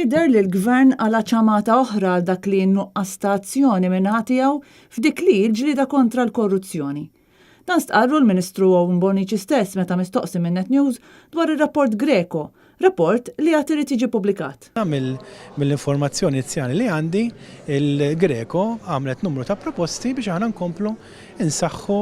Jidher li l-gvern għala ċamata oħra għal dak li nuqqas ta' azzjoni minnaħa tiegħu f'dik li l-ġlieda kontra l-korruzzjoni. Dan stqarru l-Ministru Bonici stess meta mistoqsi minn Net News dwar ir-rapport Greco, rapport li għad irid jiġi pubblikat. Mill-informazzjoni inizjali li għandi, il-Greco għamlet numru ta' proposti biex aħna nkomplu insaħħu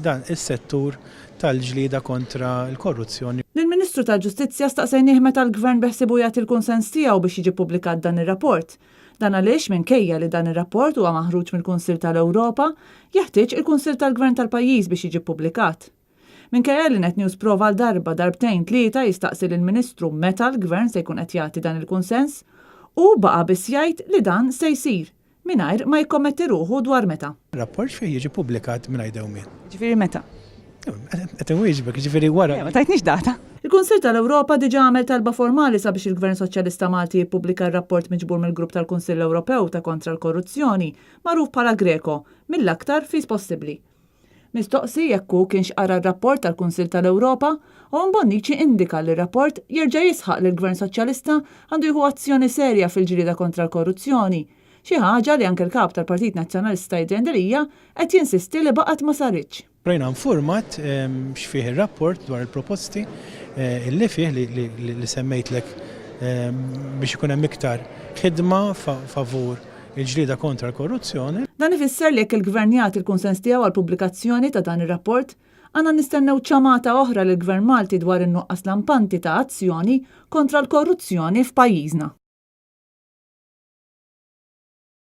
dan is-settur tal-ġlieda kontra l-korruzzjoni. Lill-Ministru tal-Ġustizzja staqsejnieh meta l-Gvern beħsibu jagħti l-kunsens tiegħu biex jiġi pubblikat dan ir-rapport. Dan għaliex minkejja li dan ir-rapport huwa maħruġ mill-Kunsill tal-Ewropa, jeħtieġ il-Kunsill tal-Gvern tal-pajjiż biex jiġi pubblikat. Minkejja li Net News prova darbtejn tlieta jistaqsi lill-Ministru meta l-Gvern se jkun qed jagħti dan il-kunsens u baqa' biss jgħid li dan se jsir mingħajr ma jkommetti ruħu dwar meta. Rapport fejn jiġi pubblikat mingħajr dewmien. Ġifieri meta? Qed inwieġbek, ġifieri wara. Ma tajtniex data. Il-Kunsill tal-Ewropa diġà għamel talba formali sabiex il-Gvern Soċjalista Malti jippubblika r-rapport miġbur mill-Grupp tal-Kunsill Ewropew ta' kontra l-korruzzjoni, magħruf bħala Greco, mill-aktar fis possibbli. Mistoqsi jekk hu kienx qara r-rapport tal-Kunsill tal-Ewropa u Bonici indika li r-rapport jerġa' jisħaq li l-Gvern Soċjalista għandu jieħu azzjoni serja fil-ġlieda kontra l-korruzzjoni, xi ħaġa li anke l-kap tal-Partit Nazzjonalista Adrian Delija qed jinsisti li baqgħet ma saritx. Rajna format x'fih ir-rapport dwar il-proposti illi fih li semmejtlek biex ikun hemm iktar ħidma favur il-ġlieda kontra l-korruzzjoni. Dan ifisser li jekk il-Gvern jagħti l-kunsens tiegħu għall-pubblikazzjoni ta' dan ir-rapport, għandna nistennew ċamata oħra lill-Gvern Malti dwar in-nuqqas lampanti ta' azzjoni kontra l-korruzzjoni f'pajjiżna.